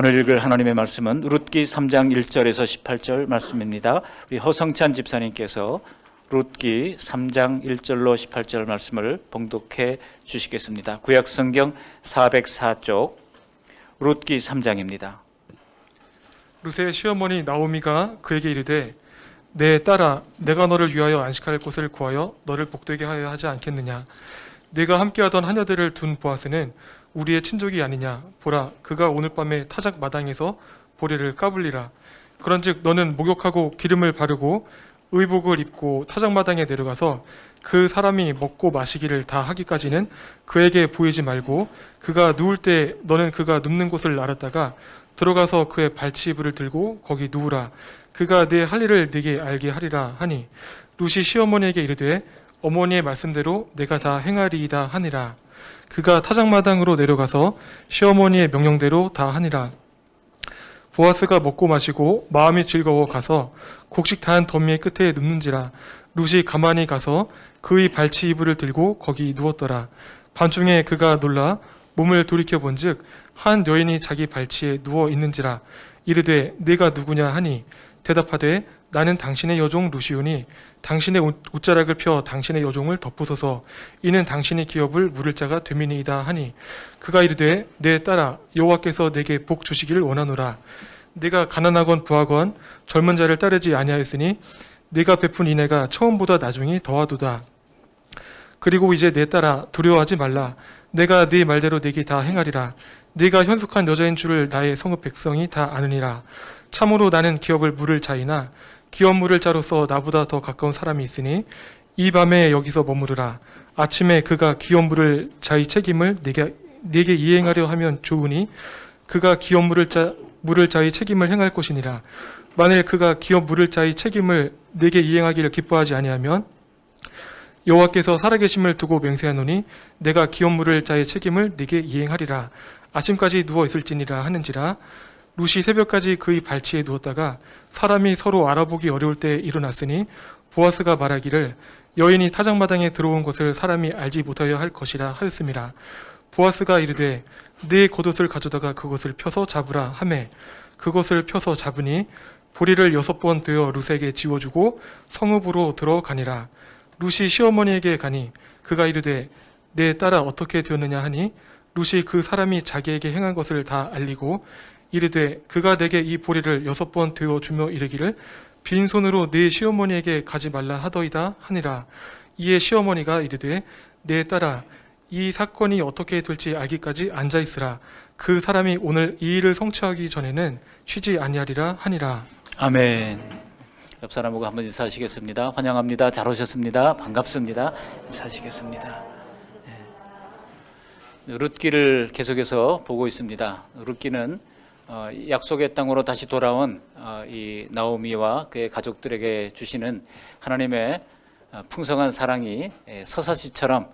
오늘 읽을 하나님의 말씀은 룻기 3장 1절에서 18절 말씀입니다. 우리 허성찬 집사님께서 룻기 3장 1절로 18절 말씀을 봉독해 주시겠습니다. 구약성경 404쪽 룻기 3장입니다. 룻의 시어머니 나오미가 그에게 이르되 내 딸아, 내가 너를 위하여 안식할 곳을 구하여 너를 복되게 하여 하지 않겠느냐? 내가 함께하던 하녀들을 둔 보아스는 우리의 친족이 아니냐? 보라, 그가 오늘 밤에 타작 마당에서 보리를 까불리라. 그런즉 너는 목욕하고 기름을 바르고 의복을 입고 타작 마당에 내려가서 그 사람이 먹고 마시기를 다 하기까지는 그에게 보이지 말고 그가 누울 때 너는 그가 눕는 곳을 알았다가 들어가서 그의 발치이불을 들고 거기 누우라. 그가 내 할 일을 네게 알게 하리라 하니 룻이 시어머니에게 이르되 어머니의 말씀대로 내가 다 행하리이다 하니라. 그가 타작마당으로 내려가서 시어머니의 명령대로 다 하니라. 보아스가 먹고 마시고 마음이 즐거워 가서 곡식단 더미의 끝에 눕는지라. 룻이 가만히 가서 그의 발치 이불을 들고 거기 누웠더라. 밤중에 그가 놀라 몸을 돌이켜 본즉 한 여인이 자기 발치에 누워 있는지라. 이르되 네가 누구냐 하니 대답하되 나는 당신의 여종 룻이오니 당신의 옷자락을 펴 당신의 여종을 덮으소서. 이는 당신의 기업을 물을 자가 됨이니이다 하니 그가 이르되 내 딸아, 여호와께서 내게 복 주시기를 원하노라. 내가 가난하건 부하건 젊은 자를 따르지 아니하였으니 네가 베푼 인애가 처음보다 나중이 더하도다. 그리고 이제 내 딸아, 두려워하지 말라. 내가 네 말대로 네게 다 행하리라. 네가 현숙한 여자인 줄을 나의 성읍 백성이 다 아느니라. 참으로 나는 기업을 물을 자이나 기업 물을 자로서 나보다 더 가까운 사람이 있으니 이 밤에 여기서 머무르라. 아침에 그가 기업 물을 자의 책임을 네게 이행하려 하면 좋으니 그가 기업 물을 자의 책임을 행할 것이니라. 만일 그가 기업 물을 자의 책임을 네게 이행하기를 기뻐하지 아니하면 여호와께서 살아계심을 두고 맹세하노니 내가 기업 물을 자의 책임을 네게 이행하리라. 아침까지 누워 있을지니라 하는지라. 룻이 새벽까지 그의 발치에 누웠다가 사람이 서로 알아보기 어려울 때 일어났으니 보아스가 말하기를 여인이 타작마당에 들어온 것을 사람이 알지 못하여 할 것이라 하였음이라. 보아스가 이르되 네 겉옷을 가져다가 그것을 펴서 잡으라 하매 그것을 펴서 잡으니 보리를 6번 되어 룻에게 지워주고 성읍으로 들어가니라. 룻이 시어머니에게 가니 그가 이르되 내 딸아 어떻게 되었느냐 하니 룻이 그 사람이 자기에게 행한 것을 다 알리고 이르되 그가 내게 이 보리를 6번 되어 주며 이르기를 빈손으로 네 시어머니에게 가지 말라 하더이다 하니라. 이에 시어머니가 이르되 내 딸아, 이 사건이 어떻게 될지 알기까지 앉아 있으라. 그 사람이 오늘 이 일을 성취하기 전에는 쉬지 아니하리라 하니라. 아멘. 옆 사람하고 한번 인사하시겠습니다. 환영합니다. 잘 오셨습니다. 반갑습니다. 인사하시겠습니다. 룻기를 계속해서 보고 있습니다. 룻기는 약속의 땅으로 다시 돌아온 이 나오미와 그의 가족들에게 주시는 하나님의 풍성한 사랑이 서사시처럼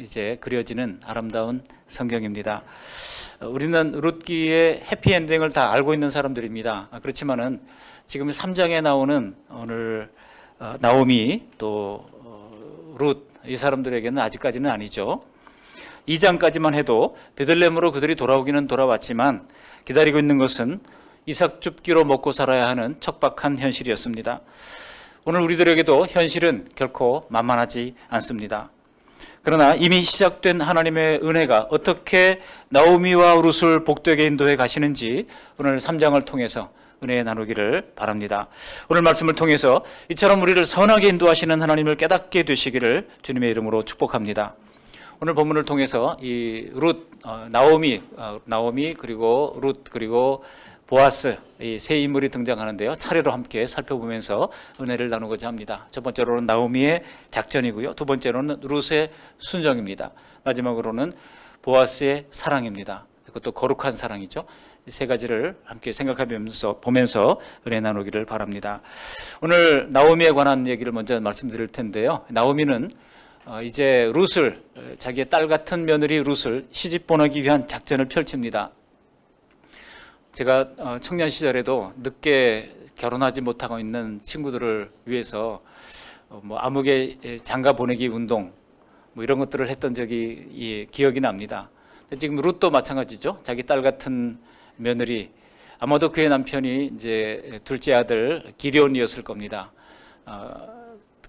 이제 그려지는 아름다운 성경입니다. 우리는 룻기의 해피엔딩을 다 알고 있는 사람들입니다. 그렇지만은 지금 3장에 나오는 오늘 나오미 또 룻 이 사람들에게는 아직까지는 아니죠. 2장까지만 해도 베들레헴으로 그들이 돌아오기는 돌아왔지만 기다리고 있는 것은 이삭 줍기로 먹고 살아야 하는 척박한 현실이었습니다. 오늘 우리들에게도 현실은 결코 만만하지 않습니다. 그러나 이미 시작된 하나님의 은혜가 어떻게 나오미와 룻을 복되게 인도해 가시는지 오늘 3장을 통해서 은혜 나누기를 바랍니다. 오늘 말씀을 통해서 이처럼 우리를 선하게 인도하시는 하나님을 깨닫게 되시기를 주님의 이름으로 축복합니다. 오늘 본문을 통해서 이 룻, 나오미 그리고 룻 그리고 보아스 이 세 인물이 등장하는데요. 차례로 함께 살펴보면서 은혜를 나누고자 합니다. 첫 번째로는 나오미의 작전이고요. 두 번째로는 룻의 순정입니다. 마지막으로는 보아스의 사랑입니다. 그것도 거룩한 사랑이죠. 이 세 가지를 함께 생각하면서 보면서 은혜 나누기를 바랍니다. 오늘 나오미에 관한 얘기를 먼저 말씀드릴 텐데요. 나오미는 이제 룻을 자기의 딸 같은 며느리 룻을 시집 보내기 위한 작전을 펼칩니다. 제가 청년 시절에도 늦게 결혼하지 못하고 있는 친구들을 위해서 암흑의 장가 보내기 운동 이런 것들을 했던 적이 기억이 납니다. 지금 룻도 마찬가지죠. 자기 딸 같은 며느리, 아마도 그의 남편이 이제 둘째 아들 기레온이었을 겁니다.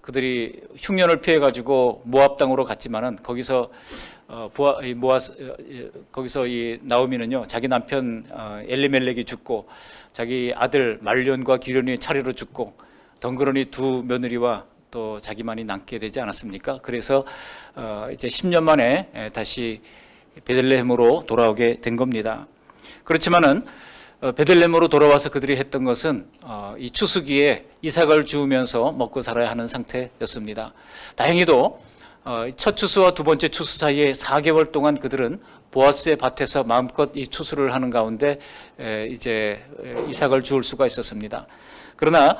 그들이 흉년을 피해 가지고 모압 땅으로 갔지만은 거기서 거기서 이 나오미는요, 자기 남편 엘리멜렉이 죽고 자기 아들 말론과 기련이 차례로 죽고 덩그러니 두 며느리와 또 자기만이 남게 되지 않았습니까? 그래서 이제 10년 만에 다시 베들레헴으로 돌아오게 된 겁니다. 그렇지만은 베들레헴으로 돌아와서 그들이 했던 것은 이 추수기에 이삭을 주우면서 먹고 살아야 하는 상태였습니다. 다행히도 첫 추수와 두 번째 추수 사이에 4개월 동안 그들은 보아스의 밭에서 마음껏 이 추수를 하는 가운데 이제 이삭을 주울 수가 있었습니다. 그러나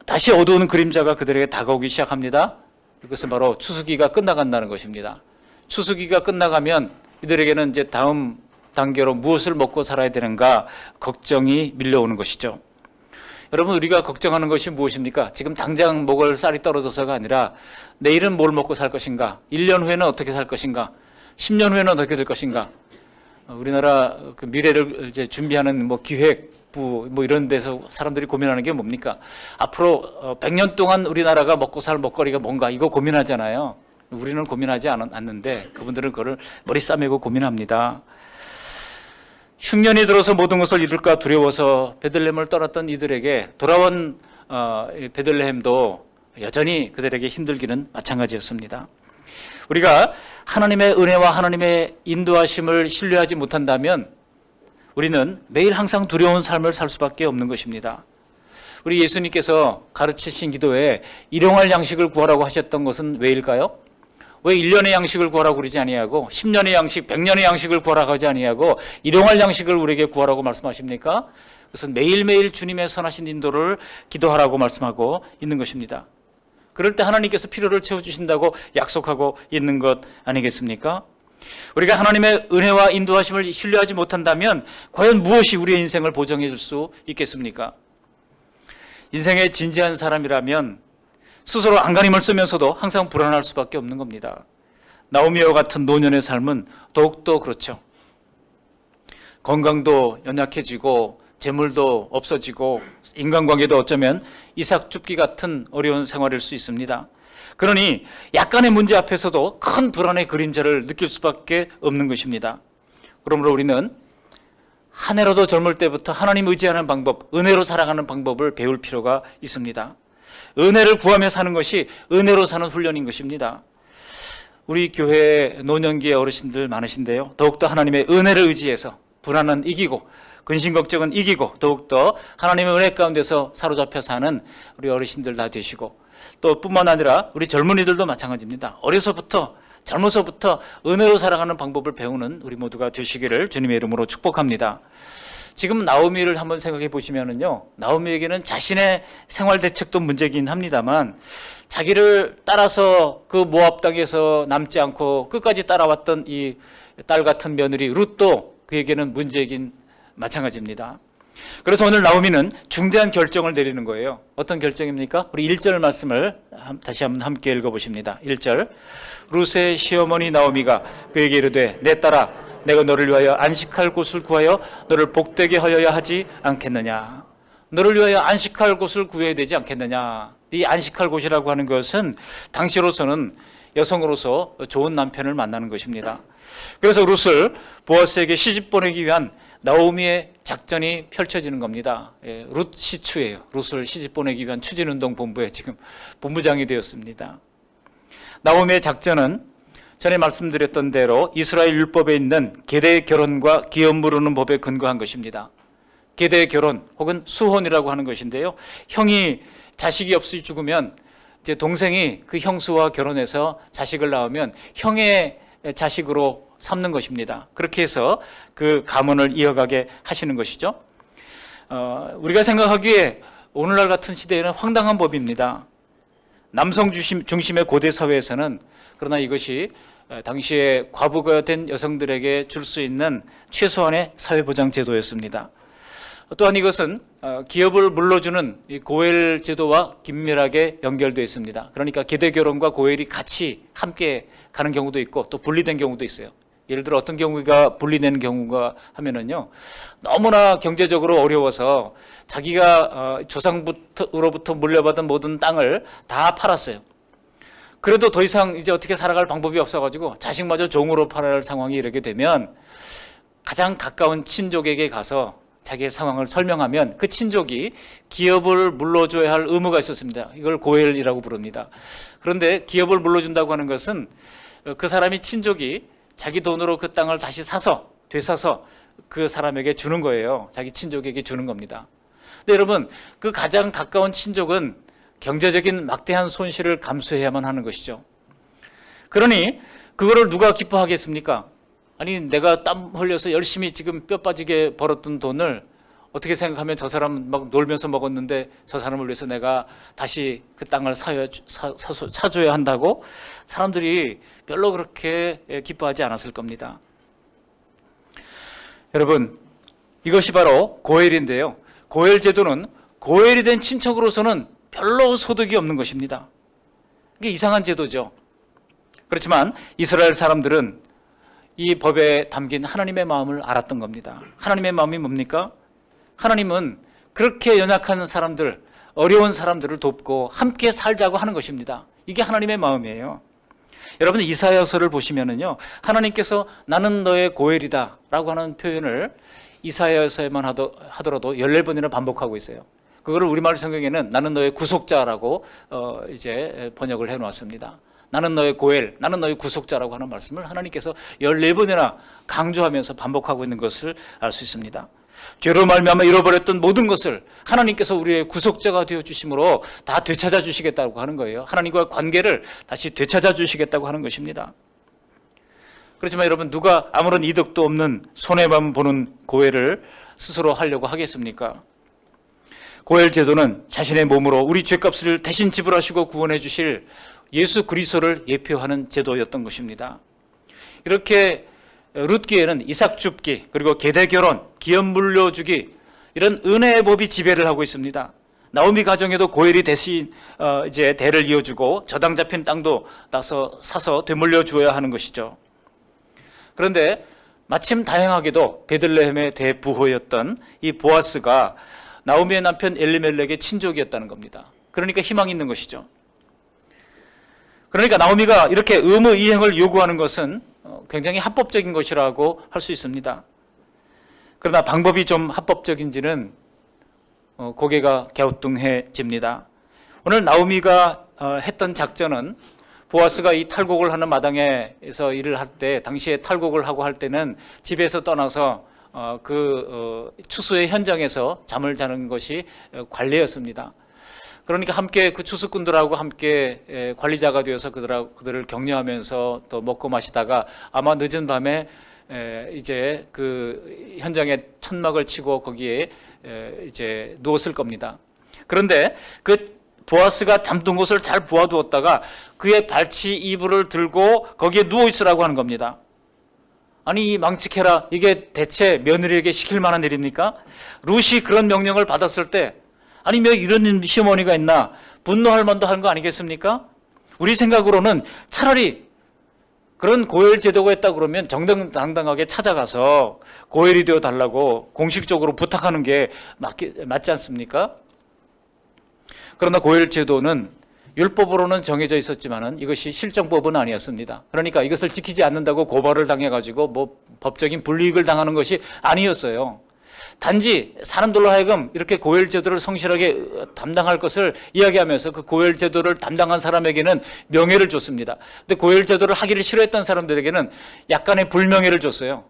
다시 어두운 그림자가 그들에게 다가오기 시작합니다. 이것은 바로 추수기가 끝나간다는 것입니다. 추수기가 끝나가면 이들에게는 이제 다음 단계로 무엇을 먹고 살아야 되는가 걱정이 밀려오는 것이죠. 여러분, 우리가 걱정하는 것이 무엇입니까? 지금 당장 먹을 쌀이 떨어져서가 아니라 내일은 뭘 먹고 살 것인가? 1년 후에는 어떻게 살 것인가? 10년 후에는 어떻게 될 것인가? 우리나라 그 미래를 이제 준비하는 뭐 기획부 뭐 이런 데서 사람들이 고민하는 게 뭡니까? 앞으로 100년 동안 우리나라가 먹고 살 먹거리가 뭔가 이거 고민하잖아요. 우리는 고민하지 않는데 그분들은 그걸 머리 싸매고 고민합니다. 흉년이 들어서 모든 것을 잃을까 두려워서 베들레헴을 떠났던 이들에게 돌아온 베들레헴도 여전히 그들에게 힘들기는 마찬가지였습니다. 우리가 하나님의 은혜와 하나님의 인도하심을 신뢰하지 못한다면 우리는 매일 항상 두려운 삶을 살 수밖에 없는 것입니다. 우리 예수님께서 가르치신 기도에 일용할 양식을 구하라고 하셨던 것은 왜일까요? 왜 1년의 양식을 구하라고 그러지 아니하고 10년의 양식, 100년의 양식을 구하라고 하지 아니하고 일용할 양식을 우리에게 구하라고 말씀하십니까? 그것은 매일매일 주님의 선하신 인도를 기도하라고 말씀하고 있는 것입니다. 그럴 때 하나님께서 필요를 채워주신다고 약속하고 있는 것 아니겠습니까? 우리가 하나님의 은혜와 인도하심을 신뢰하지 못한다면 과연 무엇이 우리의 인생을 보정해 줄 수 있겠습니까? 인생의 진지한 사람이라면 스스로 안간힘을 쓰면서도 항상 불안할 수밖에 없는 겁니다. 나오미와 같은 노년의 삶은 더욱더 그렇죠. 건강도 연약해지고 재물도 없어지고 인간관계도 어쩌면 이삭 줍기 같은 어려운 생활일 수 있습니다. 그러니 약간의 문제 앞에서도 큰 불안의 그림자를 느낄 수밖에 없는 것입니다. 그러므로 우리는 한 해라도 젊을 때부터 하나님 의지하는 방법, 은혜로 살아가는 방법을 배울 필요가 있습니다. 은혜를 구하며 사는 것이 은혜로 사는 훈련인 것입니다. 우리 교회 노년기의 어르신들 많으신데요, 더욱더 하나님의 은혜를 의지해서 불안은 이기고 근심 걱정은 이기고 더욱더 하나님의 은혜 가운데서 사로잡혀 사는 우리 어르신들 다 되시고, 또 뿐만 아니라 우리 젊은이들도 마찬가지입니다. 젊어서부터 은혜로 살아가는 방법을 배우는 우리 모두가 되시기를 주님의 이름으로 축복합니다. 지금 나오미를 한번 생각해 보시면은요, 나오미에게는 자신의 생활 대책도 문제긴 합니다만 자기를 따라서 그 모압 땅에서 남지 않고 끝까지 따라왔던 이 딸 같은 며느리 룻도 그에게는 문제이긴 마찬가지입니다. 그래서 오늘 나오미는 중대한 결정을 내리는 거예요. 어떤 결정입니까? 우리 1절 말씀을 다시 한번 함께 읽어보십니다. 1절, 룻의 시어머니 나오미가 그에게 이르되 내 딸아, 내가 너를 위하여 안식할 곳을 구하여 너를 복되게 하여야 하지 않겠느냐. 너를 위하여 안식할 곳을 구해야 되지 않겠느냐. 이 안식할 곳이라고 하는 것은 당시로서는 여성으로서 좋은 남편을 만나는 것입니다. 그래서 룻을 보아스에게 시집 보내기 위한 나오미의 작전이 펼쳐지는 겁니다. 룻 시추예요. 룻을 시집 보내기 위한 추진운동본부에 지금 본부장이 되었습니다. 나오미의 작전은 전에 말씀드렸던 대로 이스라엘 율법에 있는 계대 결혼과 기업 무르는 법에 근거한 것입니다. 계대 결혼 혹은 수혼이라고 하는 것인데요, 형이 자식이 없이 죽으면 이제 동생이 그 형수와 결혼해서 자식을 낳으면 형의 자식으로 삼는 것입니다. 그렇게 해서 그 가문을 이어가게 하시는 것이죠. 우리가 생각하기에 오늘날 같은 시대에는 황당한 법입니다. 남성 중심의 고대 사회에서는, 그러나 이것이 당시에 과부가 된 여성들에게 줄 수 있는 최소한의 사회보장 제도였습니다. 또한 이것은 기업을 물러주는 이 고엘 제도와 긴밀하게 연결되어 있습니다. 그러니까 계대 결혼과 고엘이 같이 함께 가는 경우도 있고 또 분리된 경우도 있어요. 예를 들어 어떤 경우가 분리되는 경우가 하면은요, 너무나 경제적으로 어려워서 자기가 조상으로부터 물려받은 모든 땅을 다 팔았어요. 그래도 더 이상 이제 어떻게 살아갈 방법이 없어가지고 자식마저 종으로 팔아야 할 상황이 이르게 되면 가장 가까운 친족에게 가서 자기의 상황을 설명하면 그 친족이 기업을 물러줘야 할 의무가 있었습니다. 이걸 고엘이라고 부릅니다. 그런데 기업을 물러준다고 하는 것은 그 사람이 친족이 자기 돈으로 그 땅을 다시 사서 되사서 그 사람에게 주는 거예요. 자기 친족에게 주는 겁니다. 근데 여러분, 그 가장 가까운 친족은 경제적인 막대한 손실을 감수해야만 하는 것이죠. 그러니 그거를 누가 기뻐하겠습니까? 아니, 내가 땀 흘려서 열심히 지금 뼈 빠지게 벌었던 돈을 어떻게 생각하면 저 사람 막 놀면서 먹었는데 저 사람을 위해서 내가 다시 그 땅을 사줘야 한다고 사람들이 별로 그렇게 기뻐하지 않았을 겁니다. 여러분, 이것이 바로 고엘인데요. 고엘 제도는 고엘이 된 친척으로서는 별로 소득이 없는 것입니다. 이게 이상한 제도죠. 그렇지만 이스라엘 사람들은 이 법에 담긴 하나님의 마음을 알았던 겁니다. 하나님의 마음이 뭡니까? 하나님은 그렇게 연약한 사람들, 어려운 사람들을 돕고 함께 살자고 하는 것입니다. 이게 하나님의 마음이에요. 여러분, 이사야서를 보시면은요, 하나님께서 나는 너의 고엘이다 라고 하는 표현을 이사야서에만 하더라도 14번이나 반복하고 있어요. 그거를 우리말 성경에는 나는 너의 구속자라고 이제 번역을 해 놓았습니다. 나는 너의 고엘, 나는 너의 구속자라고 하는 말씀을 하나님께서 14번이나 강조하면서 반복하고 있는 것을 알 수 있습니다. 죄로 말미암아 잃어버렸던 모든 것을 하나님께서 우리의 구속자가 되어 주심으로 다 되찾아 주시겠다고 하는 거예요. 하나님과 관계를 다시 되찾아 주시겠다고 하는 것입니다. 그렇지만 여러분, 누가 아무런 이득도 없는 손해만 보는 고엘을 스스로 하려고 하겠습니까? 고엘 제도는 자신의 몸으로 우리 죄값을 대신 지불하시고 구원해 주실 예수 그리스도를 예표하는 제도였던 것입니다. 이렇게 룻기에는 이삭 줍기, 그리고 계대 결혼, 기업 물려주기, 이런 은혜의 법이 지배를 하고 있습니다. 나오미 가정에도 고엘이 대신 이제 대를 이어주고 저당 잡힌 땅도 사서 되물려 주어야 하는 것이죠. 그런데 마침 다행하게도 베들레헴의 대부호였던 이 보아스가 나오미의 남편 엘리멜렉의 친족이었다는 겁니다. 그러니까 희망이 있는 것이죠. 그러니까 나오미가 이렇게 의무 이행을 요구하는 것은 굉장히 합법적인 것이라고 할 수 있습니다. 그러나 방법이 좀 합법적인지는 고개가 갸우뚱해집니다. 오늘 나오미가 했던 작전은 보아스가 이 탈곡을 하는 마당에서 일을 할 때, 당시에 탈곡을 하고 할 때는 집에서 떠나서 추수의 현장에서 잠을 자는 것이 관례였습니다. 그러니까 함께 그 추수꾼들하고 함께 관리자가 되어서 그들을 격려하면서 또 먹고 마시다가 아마 늦은 밤에 이제 그 현장에 천막을 치고 거기에 이제 누웠을 겁니다. 그런데 그 보아스가 잠든 곳을 잘 보아두었다가 그의 발치 이불을 들고 거기에 누워 있으라고 하는 겁니다. 아니, 망측해라. 이게 대체 며느리에게 시킬 만한 일입니까? 룻이 그런 명령을 받았을 때, 아니, 왜 이런 시어머니가 있나? 분노할 만도 한 거 아니겠습니까? 우리 생각으로는 차라리 그런 고엘 제도가 있다고 그러면 정정당당하게 찾아가서 고엘이 되어 달라고 공식적으로 부탁하는 게 맞지 않습니까? 그러나 고엘 제도는 율법으로는 정해져 있었지만은 이것이 실정법은 아니었습니다. 그러니까 이것을 지키지 않는다고 고발을 당해가지고 뭐 법적인 불이익을 당하는 것이 아니었어요. 단지 사람들로 하여금 이렇게 고엘 제도를 성실하게 담당할 것을 이야기하면서 그 고엘 제도를 담당한 사람에게는 명예를 줬습니다. 근데 고엘 제도를 하기를 싫어했던 사람들에게는 약간의 불명예를 줬어요.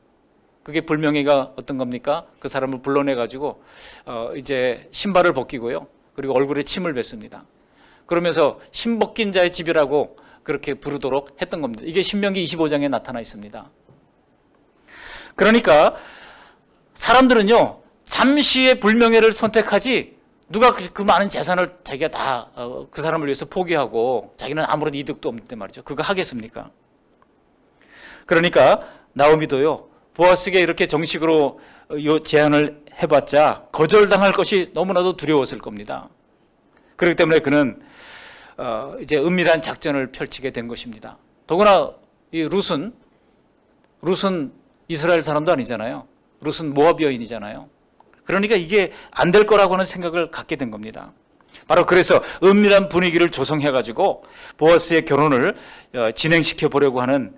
그게 불명예가 어떤 겁니까? 그 사람을 불러내가지고 이제 신발을 벗기고요. 그리고 얼굴에 침을 뱉습니다. 그러면서 신 벗긴 자의 집이라고 그렇게 부르도록 했던 겁니다. 이게 신명기 25장에 나타나 있습니다. 그러니까 사람들은요, 잠시의 불명예를 선택하지 누가 그 많은 재산을 자기가 다 그 사람을 위해서 포기하고 자기는 아무런 이득도 없는데 말이죠. 그거 하겠습니까? 그러니까 나오미도요, 보아스에게 이렇게 정식으로 제안을 해봤자 거절당할 것이 너무나도 두려웠을 겁니다. 그렇기 때문에 그는 이제 은밀한 작전을 펼치게 된 것입니다. 더구나 이 룻은 룻은 이스라엘 사람도 아니잖아요. 룻은 모압 여인이잖아요. 그러니까 이게 안 될 거라고 하는 생각을 갖게 된 겁니다. 바로 그래서 은밀한 분위기를 조성해가지고 보아스의 결혼을 진행시켜 보려고 하는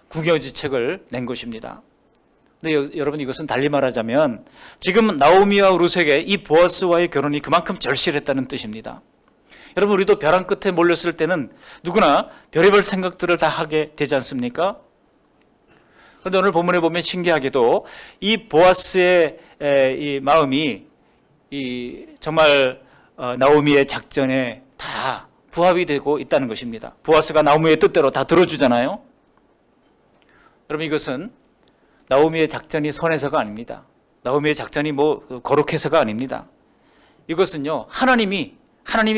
궁여지책을 낸 것입니다. 근데 여러분, 이것은 달리 말하자면 지금 나오미와 룻에게 이 보아스와의 결혼이 그만큼 절실했다는 뜻입니다. 여러분, 우리도 벼랑 끝에 몰렸을 때는 누구나 별의별 생각들을 다 하게 되지 않습니까? 그런데 오늘 본문에 보면 신기하게도 이 보아스의 이 마음이 정말 나오미의 작전에 다 부합이 되고 있다는 것입니다. 보아스가 나오미의 뜻대로 다 들어주잖아요. 여러분, 이것은 나오미의 작전이 선해서가 아닙니다. 나오미의 작전이 거룩해서가 아닙니다. 이것은요, 하나님이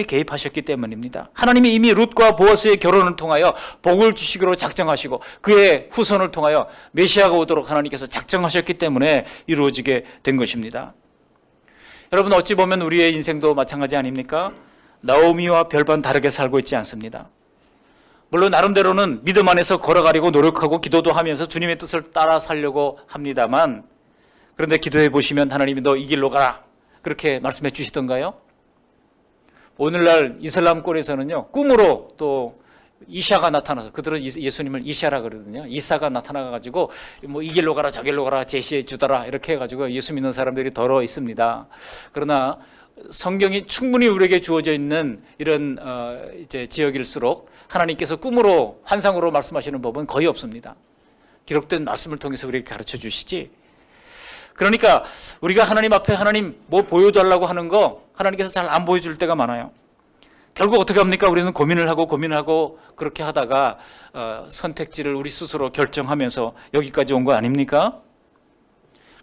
개입하셨기 때문입니다. 하나님이 이미 룻과 보아스의 결혼을 통하여 복을 주시기로 작정하시고 그의 후손을 통하여 메시아가 오도록 하나님께서 작정하셨기 때문에 이루어지게 된 것입니다. 여러분, 어찌 보면 우리의 인생도 마찬가지 아닙니까? 나오미와 별반 다르게 살고 있지 않습니다. 물론 나름대로는 믿음 안에서 걸어가려고 노력하고 기도도 하면서 주님의 뜻을 따라 살려고 합니다만, 그런데 기도해 보시면 하나님이 너 이 길로 가라 그렇게 말씀해 주시던가요? 오늘날 이슬람권에서는요, 꿈으로 또 이샤가 나타나서, 그들은 예수님을 이샤라 그러거든요. 이사가 나타나가지고 이 길로 가라 저 길로 가라 제시해 주더라 이렇게 해가지고 예수 믿는 사람들이 더러 있습니다. 그러나 성경이 충분히 우리에게 주어져 있는 이런 이제 지역일수록 하나님께서 꿈으로 환상으로 말씀하시는 법은 거의 없습니다. 기록된 말씀을 통해서 우리에게 가르쳐 주시지. 그러니까 우리가 하나님 앞에 하나님 뭐 보여달라고 하는 거 하나님께서 잘 안 보여줄 때가 많아요. 결국 어떻게 합니까? 우리는 고민을 하고 그렇게 하다가 선택지를 우리 스스로 결정하면서 여기까지 온 거 아닙니까?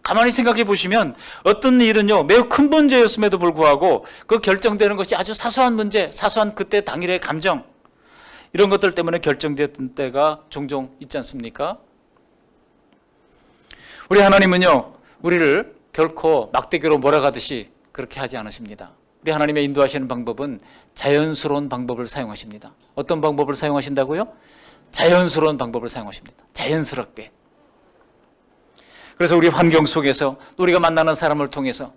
가만히 생각해 보시면 어떤 일은요, 매우 큰 문제였음에도 불구하고 그 결정되는 것이 아주 사소한 문제, 사소한 그때 당일의 감정, 이런 것들 때문에 결정됐던 때가 종종 있지 않습니까? 우리 하나님은요, 우리를 결코 막대기로 몰아가듯이 그렇게 하지 않으십니다. 우리 하나님의 인도하시는 방법은 자연스러운 방법을 사용하십니다. 어떤 방법을 사용하신다고요? 자연스러운 방법을 사용하십니다. 자연스럽게. 그래서 우리 환경 속에서 또 우리가 만나는 사람을 통해서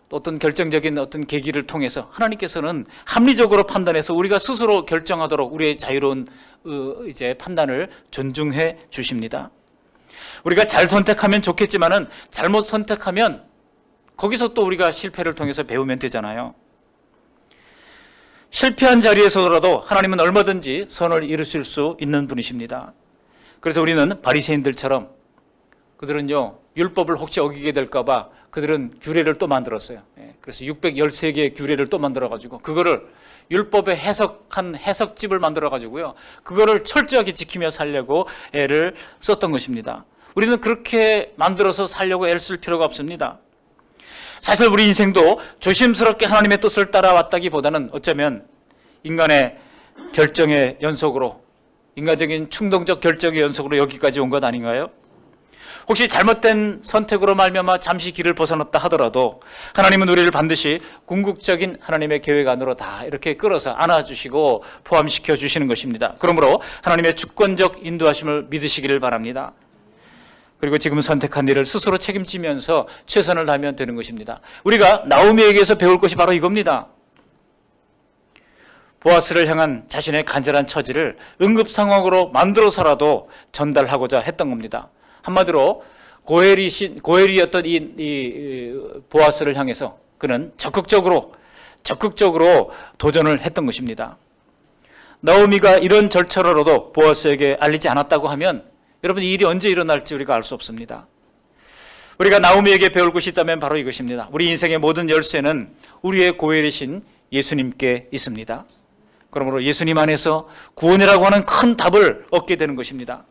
또 어떤 결정적인 어떤 계기를 통해서 하나님께서는 합리적으로 판단해서 우리가 스스로 결정하도록 우리의 자유로운 이제 판단을 존중해 주십니다. 우리가 잘 선택하면 좋겠지만은 잘못 선택하면 거기서 또 우리가 실패를 통해서 배우면 되잖아요. 실패한 자리에서라도 하나님은 얼마든지 선을 이루실 수 있는 분이십니다. 그래서 우리는 바리새인들처럼, 그들은요, 율법을 혹시 어기게 될까 봐 그들은 규례를 또 만들었어요. 그래서 613개의 규례를 또 만들어가지고 그거를 율법에 해석한 해석집을 만들어가지고요, 그거를 철저하게 지키며 살려고 애를 썼던 것입니다. 우리는 그렇게 만들어서 살려고 애를 쓸 필요가 없습니다. 사실 우리 인생도 조심스럽게 하나님의 뜻을 따라왔다기보다는 어쩌면 인간의 결정의 연속으로, 인간적인 충동적 결정의 연속으로 여기까지 온 것 아닌가요? 혹시 잘못된 선택으로 말미암아 잠시 길을 벗어났다 하더라도 하나님은 우리를 반드시 궁극적인 하나님의 계획 안으로 다 이렇게 끌어서 안아주시고 포함시켜 주시는 것입니다. 그러므로 하나님의 주권적 인도하심을 믿으시기를 바랍니다. 그리고 지금 선택한 일을 스스로 책임지면서 최선을 다하면 되는 것입니다. 우리가 나오미에게서 배울 것이 바로 이겁니다. 보아스를 향한 자신의 간절한 처지를 응급 상황으로 만들어서라도 전달하고자 했던 겁니다. 한마디로 고엘이었던 이 보아스를 향해서 그는 적극적으로 도전을 했던 것입니다. 나오미가 이런 절차로라도 보아스에게 알리지 않았다고 하면 여러분, 이 일이 언제 일어날지 우리가 알 수 없습니다. 우리가 나오미에게 배울 것이 있다면 바로 이것입니다. 우리 인생의 모든 열쇠는 우리의 고엘이신 예수님께 있습니다. 그러므로 예수님 안에서 구원이라고 하는 큰 답을 얻게 되는 것입니다.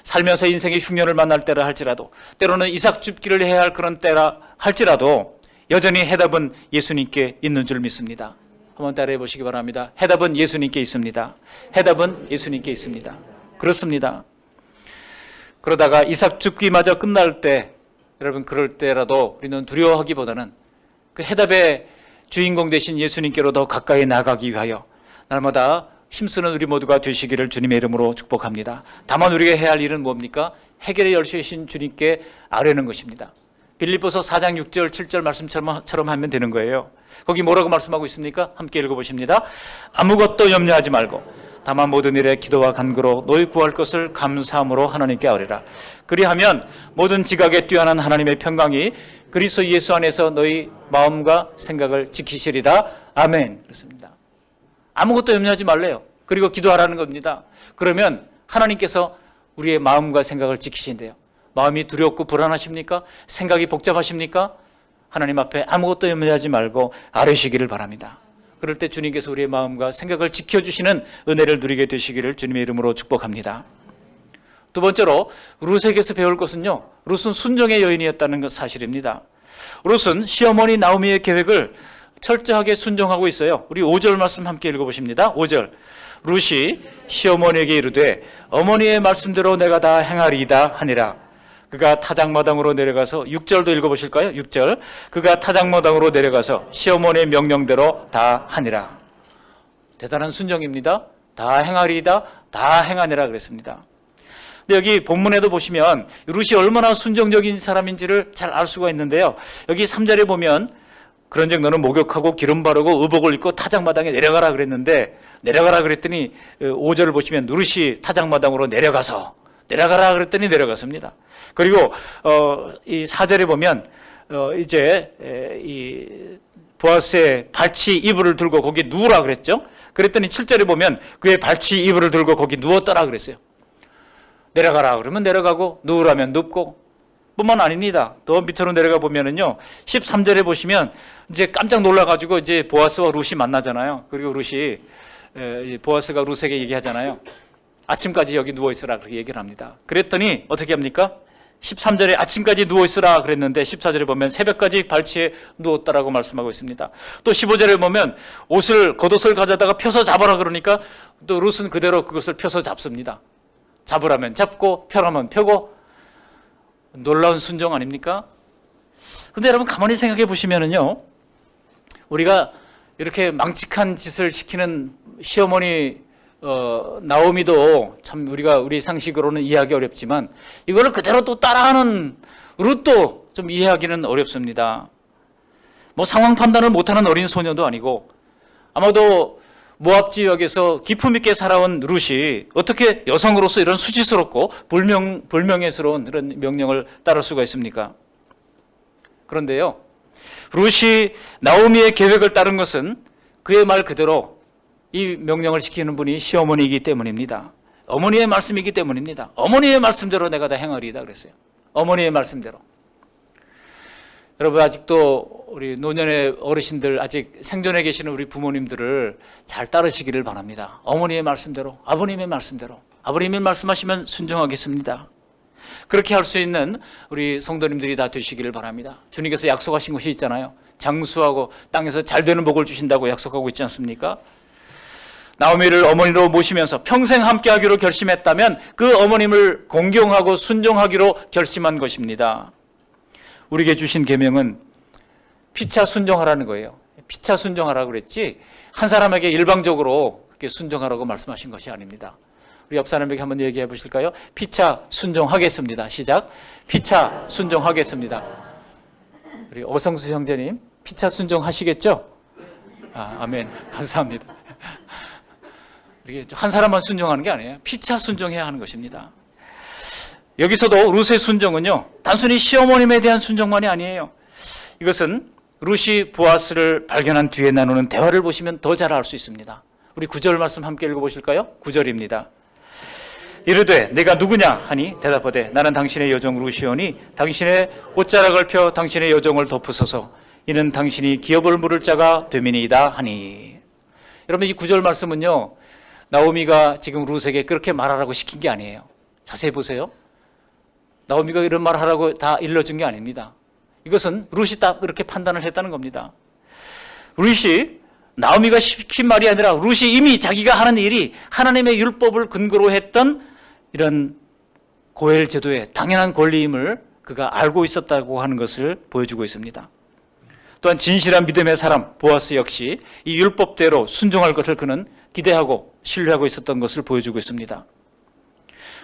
살면서 인생의 흉년을 만날 때라 할지라도, 때로는 이삭 줍기를 해야 할 그런 때라 할지라도 여전히 해답은 예수님께 있는 줄 믿습니다. 한번 따라해 보시기 바랍니다. 해답은 예수님께 있습니다. 해답은 예수님께 있습니다. 그렇습니다. 그러다가 이삭 줍기마저 끝날 때, 여러분, 그럴 때라도 우리는 두려워하기보다는 그 해답의 주인공 되신 예수님께로 더 가까이 나가기 위하여 날마다 힘쓰는 우리 모두가 되시기를 주님의 이름으로 축복합니다. 다만 우리가 해야 할 일은 뭡니까? 해결의 열쇠이신 주님께 아뢰는 것입니다. 빌립보서 4장 6절 7절 말씀처럼 하면 되는 거예요. 거기 뭐라고 말씀하고 있습니까? 함께 읽어보십니다. 아무것도 염려하지 말고 다만 모든 일에 기도와 간구로 너희 구할 것을 감사함으로 하나님께 아뢰라. 그리하면 모든 지각에 뛰어난 하나님의 평강이 그리스도 예수 안에서 너희 마음과 생각을 지키시리라. 아멘. 그렇습니다. 아무것도 염려하지 말래요. 그리고 기도하라는 겁니다. 그러면 하나님께서 우리의 마음과 생각을 지키신대요. 마음이 두렵고 불안하십니까? 생각이 복잡하십니까? 하나님 앞에 아무것도 염려하지 말고 아뢰시기를 바랍니다. 그럴 때 주님께서 우리의 마음과 생각을 지켜주시는 은혜를 누리게 되시기를 주님의 이름으로 축복합니다. 두 번째로 룻에게서 배울 것은요, 룻은 순종의 여인이었다는 사실입니다. 룻은 시어머니 나오미의 계획을 철저하게 순종하고 있어요. 우리 5절 말씀 함께 읽어보십니다. 5절. 룻이 시어머니에게 이르되 어머니의 말씀대로 내가 다 행하리이다 하니라. 그가 타작마당으로 내려가서 6절도 읽어보실까요? 6절. 그가 타작마당으로 내려가서 시어머니의 명령대로 다 하니라. 대단한 순종입니다. 다 행하리이다, 다 행하니라 그랬습니다. 근데 여기 본문에도 보시면 룻이 얼마나 순종적인 사람인지를 잘 알 수가 있는데요. 여기 3절에 보면 그런즉 너는 목욕하고 기름 바르고 의복을 입고 타작마당에 내려가라 그랬는데, 내려가라 그랬더니 5절을 보시면 룻이 타작마당으로 내려가라 그랬더니 내려갔습니다. 그리고 이 4절에 보면 이제 이 보아스의 발치 이불을 들고 거기 누우라 그랬죠. 그랬더니 7절에 보면 그의 발치 이불을 들고 거기 누웠더라 그랬어요. 내려가라 그러면 내려가고 누우라면 눕고 뿐만 아닙니다. 더 밑으로 내려가 보면은요, 13절에 보시면 이제 깜짝 놀라가지고 이제 보아스와 룻이 만나잖아요. 그리고 룻이 보아스가 룻에게 얘기하잖아요. 아침까지 여기 누워있으라 그렇게 얘기를 합니다. 그랬더니 어떻게 합니까? 13절에 아침까지 누워있으라 그랬는데 14절에 보면 새벽까지 발치에 누웠다라고 말씀하고 있습니다. 또 15절에 보면 겉옷을 가져다가 펴서 잡아라 그러니까 또 룻은 그대로 그것을 펴서 잡습니다. 잡으라면 잡고 펴라면 펴고. 놀라운 순종 아닙니까? 근데 여러분 가만히 생각해 보시면은요, 우리가 이렇게 망측한 짓을 시키는 시어머니 나오미도 참 우리 상식으로는 이해하기 어렵지만 이거를 그대로 또 따라하는 룻도 좀 이해하기는 어렵습니다. 뭐 상황 판단을 못하는 어린 소녀도 아니고 아마도 모압 지역에서 기품 있게 살아온 룻이 어떻게 여성으로서 이런 수치스럽고 불명예스러운 그런 명령을 따를 수가 있습니까? 그런데요, 룻이 나오미의 계획을 따른 것은 그의 말 그대로 이 명령을 시키는 분이 시어머니이기 때문입니다. 어머니의 말씀이기 때문입니다. 어머니의 말씀대로 내가 다 행하리이다 그랬어요. 어머니의 말씀대로. 여러분 아직도 우리 노년의 어르신들, 아직 생존해 계시는 우리 부모님들을 잘 따르시기를 바랍니다. 어머니의 말씀대로, 아버님의 말씀대로. 아버님이 말씀하시면 순종하겠습니다. 그렇게 할 수 있는 우리 성도님들이 다 되시기를 바랍니다. 주님께서 약속하신 것이 있잖아요. 장수하고 땅에서 잘 되는 복을 주신다고 약속하고 있지 않습니까? 나오미를 어머니로 모시면서 평생 함께하기로 결심했다면 그 어머님을 공경하고 순종하기로 결심한 것입니다. 우리에게 주신 계명은 피차 순종하라는 거예요. 피차 순종하라고 그랬지 한 사람에게 일방적으로 그렇게 순종하라고 말씀하신 것이 아닙니다. 우리 옆 사람에게 한번 얘기해 보실까요? 피차 순종하겠습니다. 시작. 피차 순종하겠습니다. 우리 오성수 형제님 피차 순종하시겠죠? 아멘. 감사합니다. 한 사람만 순종하는 게 아니에요. 피차 순종해야 하는 것입니다. 여기서도 룻의 순종은요, 단순히 시어머님에 대한 순종만이 아니에요. 이것은 룻이 보아스를 발견한 뒤에 나누는 대화를 보시면 더 잘 알 수 있습니다. 우리 9절 말씀 함께 읽어보실까요? 9절입니다. 이르되 내가 누구냐 하니 대답하되 나는 당신의 여종 룻이오니 당신의 옷자락을 펴 당신의 여종을 덮으소서. 이는 당신이 기업을 물을 자가 되미니이다 하니. 여러분 이 9절 말씀은요, 나오미가 지금 룻에게 그렇게 말하라고 시킨 게 아니에요. 자세히 보세요. 나오미가 이런 말 하라고 다 일러준 게 아닙니다. 이것은 룻이 딱 그렇게 판단을 했다는 겁니다. 룻이 나오미가 시킨 말이 아니라 룻이 이미 자기가 하는 일이 하나님의 율법을 근거로 했던 이런 고엘 제도의 당연한 권리임을 그가 알고 있었다고 하는 것을 보여주고 있습니다. 또한 진실한 믿음의 사람 보아스 역시 이 율법대로 순종할 것을 그는 기대하고 신뢰하고 있었던 것을 보여주고 있습니다.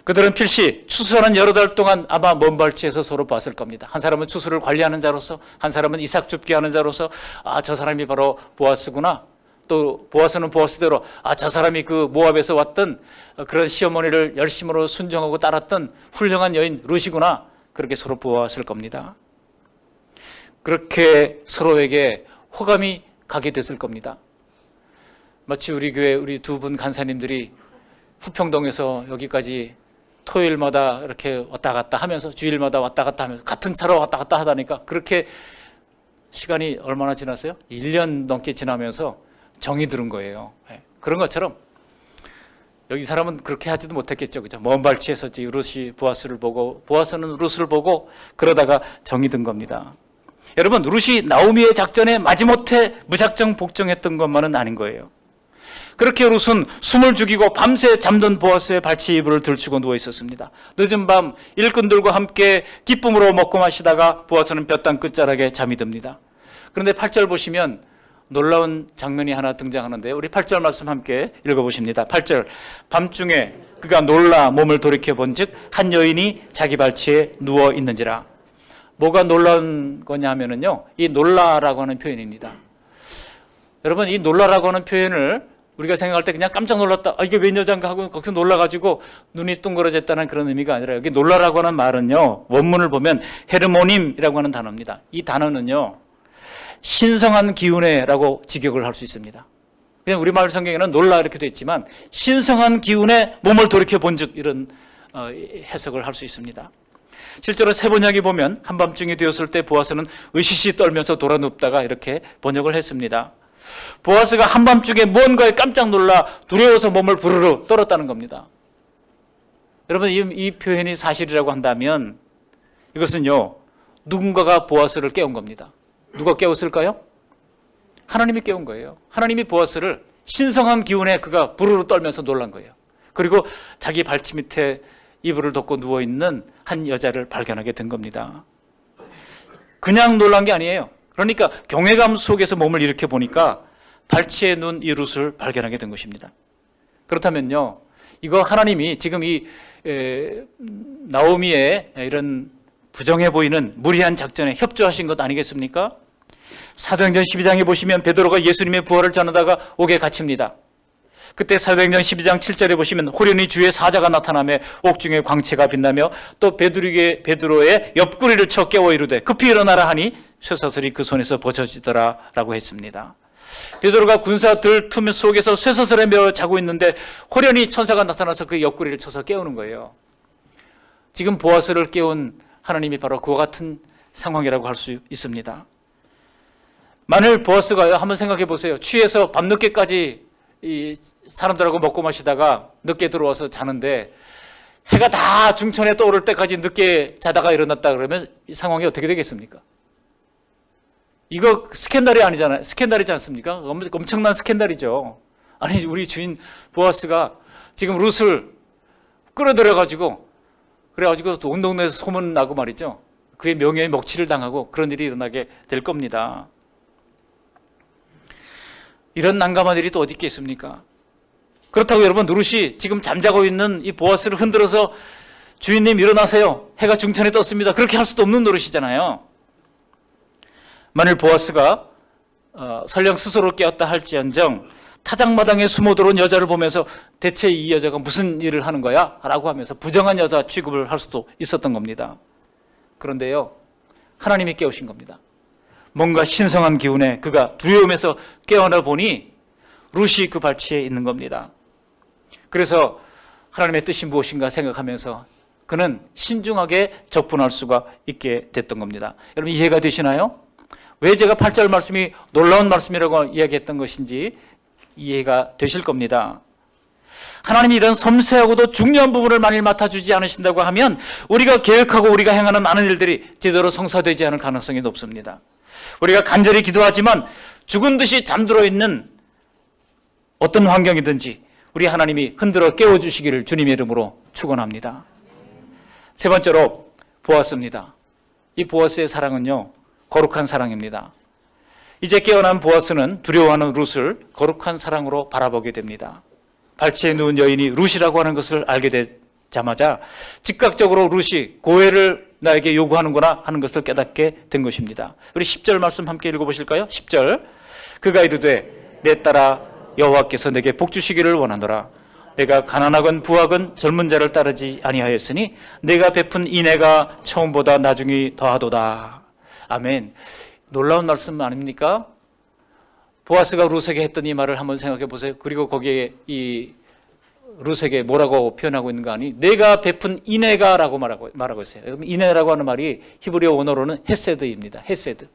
그들은 필시 추수하는 여러 달 동안 아마 먼 발치에서 서로 봤을 겁니다. 한 사람은 추수를 관리하는 자로서, 한 사람은 이삭 줍게 하는 자로서, 아, 저 사람이 바로 보아스구나. 또 보아스는 보아스대로, 아, 저 사람이 그 모압에서 왔던 그런 시어머니를 열심으로 순종하고 따랐던 훌륭한 여인 루시구나. 그렇게 서로 보았을 겁니다. 그렇게 서로에게 호감이 가게 됐을 겁니다. 마치 우리 교회 우리 두 분 간사님들이 후평동에서 여기까지 토요일마다 이렇게 왔다 갔다 하면서, 주일마다 왔다 갔다 하면서 같은 차로 왔다 갔다 하다니까, 그렇게 시간이 얼마나 지났어요? 1년 넘게 지나면서 정이 들은 거예요. 그런 것처럼 여기 사람은 그렇게 하지도 못했겠죠. 그죠? 먼 발치에서 룻이 보아스를 보고, 보아스는 룻을 보고, 그러다가 정이 든 겁니다. 여러분, 룻이 나오미의 작전에 마지못해 무작정 복종했던 것만은 아닌 거예요. 그렇게 룻은 숨을 죽이고 밤새 잠든 보아스의 발치 이불을 들추고 누워 있었습니다. 늦은 밤 일꾼들과 함께 기쁨으로 먹고 마시다가 보아스는 볕단 끝자락에 잠이 듭니다. 그런데 8절 보시면 놀라운 장면이 하나 등장하는데요. 우리 8절 말씀 함께 읽어보십니다. 8절, 밤중에 그가 놀라 몸을 돌이켜본즉 한 여인이 자기 발치에 누워 있는지라. 뭐가 놀라운 거냐 하면은요, 이 놀라라고 하는 표현입니다. 여러분, 이 놀라라고 하는 표현을 우리가 생각할 때 그냥 깜짝 놀랐다, 아, 이게 웬 여잔가 하고 거기서 놀라가지고 눈이 뚱그러졌다는 그런 의미가 아니라, 여기 놀라라고 하는 말은요, 원문을 보면 헤르모님이라고 하는 단어입니다. 이 단어는요, 신성한 기운에라고 직역을 할 수 있습니다. 그냥 우리말 성경에는 놀라 이렇게 되어 있지만 신성한 기운에 몸을 돌이켜 본즉 이런 해석을 할 수 있습니다. 실제로 세번역에 보면 한밤중이 되었을 때 보아스는 으시시 떨면서 돌아 눕다가 이렇게 번역을 했습니다. 보아스가 한밤중에 무언가에 깜짝 놀라 두려워서 몸을 부르르 떨었다는 겁니다. 여러분, 이 표현이 사실이라고 한다면 이것은요, 누군가가 보아스를 깨운 겁니다. 누가 깨웠을까요? 하나님이 깨운 거예요. 하나님이 보아스를 신성한 기운에 그가 부르르 떨면서 놀란 거예요. 그리고 자기 발치 밑에 이불을 덮고 누워있는 한 여자를 발견하게 된 겁니다. 그냥 놀란 게 아니에요. 그러니까 경외감 속에서 몸을 일으켜 보니까 발치에 눈 이 룻을 발견하게 된 것입니다. 그렇다면요, 이거 하나님이 지금 이 나오미의 이런 부정해 보이는 무리한 작전에 협조하신 것 아니겠습니까? 사도행전 12장에 보시면 베드로가 예수님의 부활을 전하다가 옥에 갇힙니다. 그때 사도행전 12장 7절에 보시면 호련히 주의 사자가 나타나며 옥중에 광채가 빛나며 또 베드로의 옆구리를 쳐 깨워 이르되 급히 일어나라 하니 쇠사슬이 그 손에서 벗어지더라 라고 했습니다. 베드로가 군사들 틈 속에서 쇠사슬에 매어 자고 있는데 호련히 천사가 나타나서 그 옆구리를 쳐서 깨우는 거예요. 지금 보아스를 깨운 하나님이 바로 그와 같은 상황이라고 할 수 있습니다. 만일 보아스가요, 한번 생각해 보세요. 취해서 밤늦게까지 이 사람들하고 먹고 마시다가 늦게 들어와서 자는데 해가 다 중천에 떠오를 때까지 늦게 자다가 일어났다 그러면 이 상황이 어떻게 되겠습니까? 이거 스캔들이 아니잖아요. 스캔들이지 않습니까? 엄청난 스캔들이죠. 아니, 우리 주인 보아스가 지금 룻을 끌어들여가지고 그래가지고 온 동네에서 소문나고 말이죠. 그의 명예에 먹칠을 당하고 그런 일이 일어나게 될 겁니다. 이런 난감한 일이 또 어디 있겠습니까? 그렇다고 여러분, 룻이 지금 잠자고 있는 이 보아스를 흔들어서 주인님 일어나세요, 해가 중천에 떴습니다, 그렇게 할 수도 없는 노릇이잖아요. 만일 보아스가 설령 스스로 깨었다 할지언정 타작마당에 숨어들어온 여자를 보면서 대체 이 여자가 무슨 일을 하는 거야? 라고 하면서 부정한 여자 취급을 할 수도 있었던 겁니다. 그런데요, 하나님이 깨우신 겁니다. 뭔가 신성한 기운에 그가 두려움에서 깨어나 보니 룻이 그 발치에 있는 겁니다. 그래서 하나님의 뜻이 무엇인가 생각하면서 그는 신중하게 접근할 수가 있게 됐던 겁니다. 여러분, 이해가 되시나요? 왜 제가 8절 말씀이 놀라운 말씀이라고 이야기했던 것인지 이해가 되실 겁니다. 하나님이 이런 섬세하고도 중요한 부분을 만일 맡아주지 않으신다고 하면 우리가 계획하고 우리가 행하는 많은 일들이 제대로 성사되지 않을 가능성이 높습니다. 우리가 간절히 기도하지만 죽은 듯이 잠들어 있는 어떤 환경이든지 우리 하나님이 흔들어 깨워주시기를 주님의 이름으로 축원합니다. 세 번째로 보아스입니다. 이 보아스의 사랑은요, 거룩한 사랑입니다. 이제 깨어난 보아스는 두려워하는 룻을 거룩한 사랑으로 바라보게 됩니다. 발치에 누운 여인이 룻이라고 하는 것을 알게 자마자 즉각적으로 룻이 고해를 나에게 요구하는구나 하는 것을 깨닫게 된 것입니다. 우리 10절 말씀 함께 읽어보실까요? 10절. 그가 이르되 내 딸아 여호와께서 내게 복 주시기를 원하노라. 내가 가난하건 부하건 젊은 자를 따르지 아니하였으니 내가 베푼 인애가 처음보다 나중이 더하도다. 아멘. 놀라운 말씀 아닙니까? 보아스가 룻에게 했던 이 말을 한번 생각해 보세요. 그리고 거기에 이 룻에게 뭐라고 표현하고 있는가 하니 내가 베푼 인애가라고 말하고 있어요. 인애라고 하는 말이 히브리어 원어로는 헤세드입니다. 헤세드.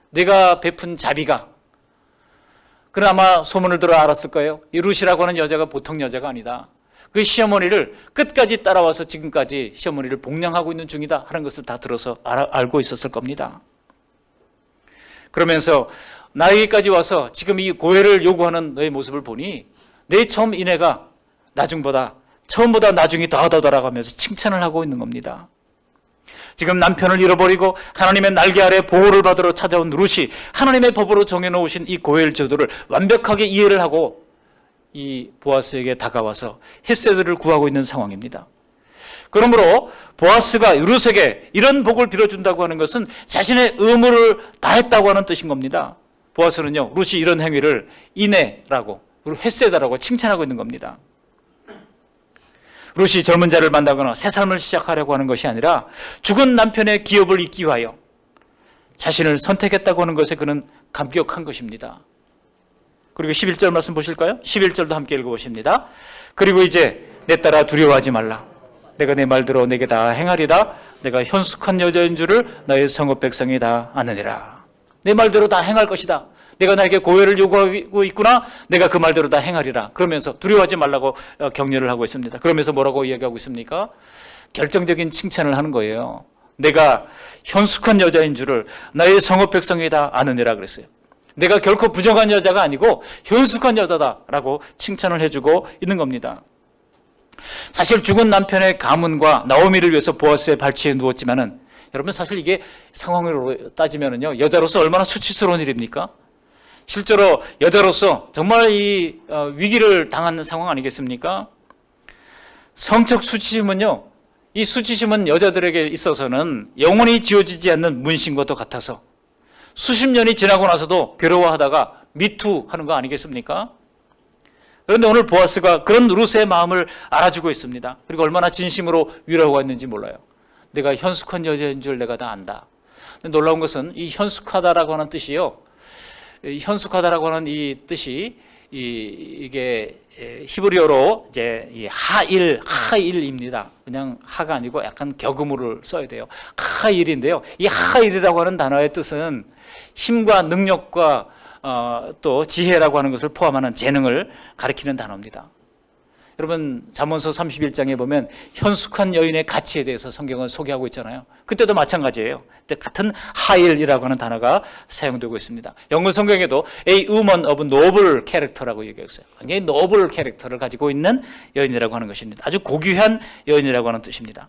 내가 베푼 자비가. 그나마 소문을 들어 알았을 거예요. 이 룻이라고 하는 여자가 보통 여자가 아니다. 그 시어머니를 끝까지 따라와서 지금까지 시어머니를 복양하고 있는 중이다 하는 것을 다 들어서 알고 있었을 겁니다. 그러면서 나에게까지 와서 지금 이 고해를 요구하는 너의 모습을 보니 내 처음 인애가 나중보다 처음보다 나중이 더하더라고 하면서 칭찬을 하고 있는 겁니다. 지금 남편을 잃어버리고 하나님의 날개 아래 보호를 받으러 찾아온 룻이 하나님의 법으로 정해놓으신 이 고해의 제도를 완벽하게 이해를 하고 이 보아스에게 다가와서 헤세드를 구하고 있는 상황입니다. 그러므로 보아스가 룻에게 이런 복을 빌어준다고 하는 것은 자신의 의무를 다했다고 하는 뜻인 겁니다. 보아스는요, 룻이 이런 행위를 인애라고 그리고 헤세드라고 칭찬하고 있는 겁니다. 룻이 젊은 자를 만나거나 새 삶을 시작하려고 하는 것이 아니라 죽은 남편의 기업을 잇기 위하여 자신을 선택했다고 하는 것에 그는 감격한 것입니다. 그리고 11절 말씀 보실까요? 11절도 함께 읽어보십니다. 그리고 이제 내 딸아 두려워하지 말라. 내가 내 말대로 내게 다 행하리라. 내가 현숙한 여자인 줄을 나의 성읍 백성이 다 아느니라. 내 말대로 다 행할 것이다. 내가 나에게 고해를 요구하고 있구나. 내가 그 말대로 다 행하리라. 그러면서 두려워하지 말라고 격려를 하고 있습니다. 그러면서 뭐라고 이야기하고 있습니까? 결정적인 칭찬을 하는 거예요. 내가 현숙한 여자인 줄을 나의 성읍 백성이 다 아느니라 그랬어요. 내가 결코 부정한 여자가 아니고 현숙한 여자다라고 칭찬을 해주고 있는 겁니다. 사실 죽은 남편의 가문과 나오미를 위해서 보아스의 발치에 누웠지만은 여러분 사실 이게 상황으로 따지면은요 여자로서 얼마나 수치스러운 일입니까? 실제로 여자로서 정말 이 위기를 당하는 상황 아니겠습니까? 성적 수치심은요, 이 수치심은 여자들에게 있어서는 영원히 지워지지 않는 문신과도 같아서 수십 년이 지나고 나서도 괴로워하다가 미투 하는 거 아니겠습니까? 그런데 오늘 보아스가 그런 룻의 마음을 알아주고 있습니다. 그리고 얼마나 진심으로 위로하고 있는지 몰라요. 내가 현숙한 여자인 줄 내가 다 안다. 근데 놀라운 것은 이 현숙하다라고 하는 뜻이요. 현숙하다라고 하는 이 뜻이 이게 히브리어로 이제 이 하일입니다. 그냥 하가 아니고 약간 격음어를 써야 돼요. 하일인데요. 이 하일이라고 하는 단어의 뜻은 힘과 능력과 또 지혜라고 하는 것을 포함하는 재능을 가리키는 단어입니다. 여러분 잠언서 31장에 보면 현숙한 여인의 가치에 대해서 성경은 소개하고 있잖아요. 그때도 마찬가지예요. 그때 같은 하일이라고 하는 단어가 사용되고 있습니다. 영어 성경에도 A woman of noble character라고 얘기했어요. 굉장히 노블 캐릭터를 가지고 있는 여인이라고 하는 것입니다. 아주 고귀한 여인이라고 하는 뜻입니다.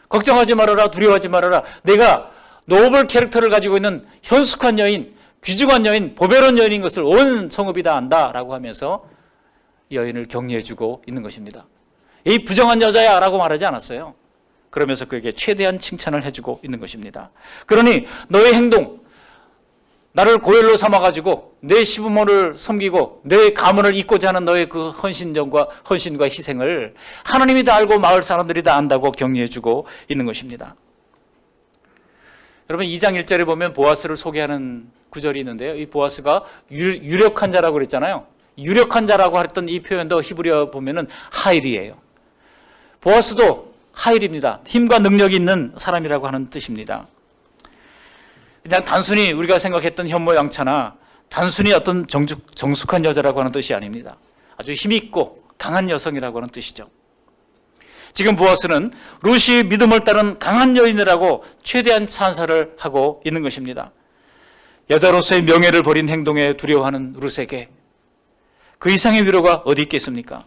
걱정하지 말아라, 두려워하지 말아라. 내가 노블 캐릭터를 가지고 있는 현숙한 여인, 귀중한 여인, 보배로운 여인인 것을 온 성읍이 다 안다라고 하면서 여인을 격려해주고 있는 것입니다. 이 부정한 여자야 라고 말하지 않았어요. 그러면서 그에게 최대한 칭찬을 해주고 있는 것입니다. 그러니 너의 행동, 나를 고혈로 삼아가지고 내 시부모를 섬기고 내 가문을 잇고자 하는 너의 그 헌신과 희생을 하나님이 다 알고 마을 사람들이 다 안다고 격려해주고 있는 것입니다. 여러분 2장 1절에 보면 보아스를 소개하는 구절이 있는데요. 이 보아스가 유력한 자라고 그랬잖아요. 유력한 자라고 했던 이 표현도 히브리어 보면은 하일이에요. 보아스도 하일입니다. 힘과 능력이 있는 사람이라고 하는 뜻입니다. 그냥 단순히 우리가 생각했던 현모양처나 단순히 어떤 정숙한 여자라고 하는 뜻이 아닙니다. 아주 힘있고 강한 여성이라고 하는 뜻이죠. 지금 보아스는 룻이 믿음을 따른 강한 여인이라고 최대한 찬사를 하고 있는 것입니다. 여자로서의 명예를 버린 행동에 두려워하는 룻에게 그 이상의 위로가 어디 있겠습니까?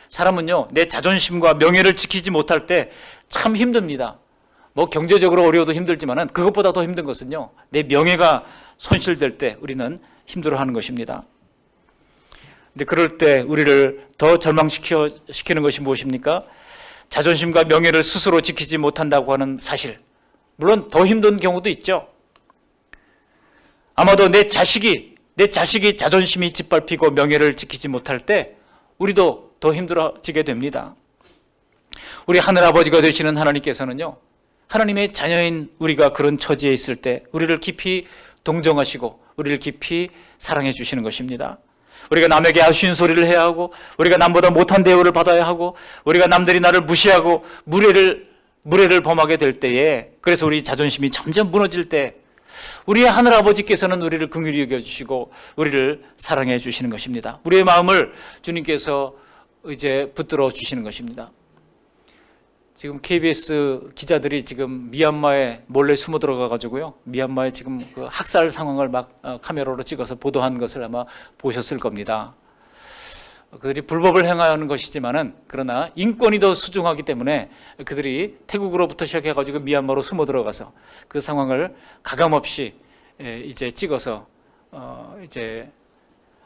사람은요, 내 자존심과 명예를 지키지 못할 때 참 힘듭니다. 뭐 경제적으로 어려워도 힘들지만은 그것보다 더 힘든 것은요, 내 명예가 손실될 때 우리는 힘들어하는 것입니다. 근데 그럴 때 우리를 더 절망시키는 것이 무엇입니까? 자존심과 명예를 스스로 지키지 못한다고 하는 사실, 물론 더 힘든 경우도 있죠. 아마도 내 자식이 자존심이 짓밟히고 명예를 지키지 못할 때 우리도 더 힘들어지게 됩니다. 우리 하늘아버지가 되시는 하나님께서는요, 하나님의 자녀인 우리가 그런 처지에 있을 때 우리를 깊이 동정하시고 우리를 깊이 사랑해 주시는 것입니다. 우리가 남에게 아쉬운 소리를 해야 하고, 우리가 남보다 못한 대우를 받아야 하고, 우리가 남들이 나를 무시하고 무례를 범하게 될 때에, 그래서 우리 자존심이 점점 무너질 때 우리의 하늘아버지께서는 우리를 긍휼히 여겨주시고 우리를 사랑해 주시는 것입니다. 우리의 마음을 주님께서 이제 붙들어 주시는 것입니다. 지금 KBS 기자들이 지금 미얀마에 몰래 숨어 들어가 가지고요, 미얀마에 지금 그 학살 상황을 막 카메라로 찍어서 보도한 것을 아마 보셨을 겁니다. 그들이 불법을 행하는 것이지만은, 그러나 인권이 더 수중하기 때문에 그들이 태국으로부터 시작해 가지고 미얀마로 숨어 들어가서 그 상황을 가감없이 이제 찍어서 이제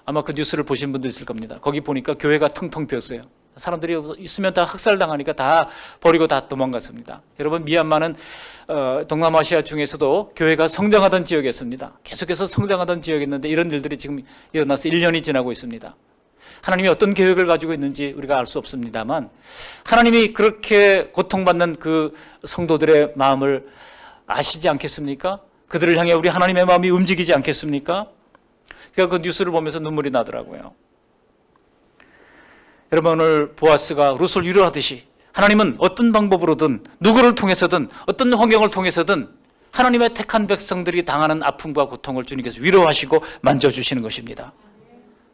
아마 그 뉴스를 보신 분도 있을 겁니다. 거기 보니까 교회가 텅텅 비었어요. 사람들이 있으면 다 학살당하니까 다 버리고 다 도망갔습니다. 여러분, 미얀마는 동남아시아 중에서도 교회가 성장하던 지역이었습니다. 계속해서 성장하던 지역이었는데 이런 일들이 지금 일어나서 1년이 지나고 있습니다. 하나님이 어떤 계획을 가지고 있는지 우리가 알 수 없습니다만, 하나님이 그렇게 고통받는 그 성도들의 마음을 아시지 않겠습니까? 그들을 향해 우리 하나님의 마음이 움직이지 않겠습니까? 그러니까 그 뉴스를 보면서 눈물이 나더라고요. 여러분, 오늘 보아스가 룻을 위로하듯이 하나님은 어떤 방법으로든, 누구를 통해서든, 어떤 환경을 통해서든 하나님의 택한 백성들이 당하는 아픔과 고통을 주님께서 위로하시고 만져주시는 것입니다.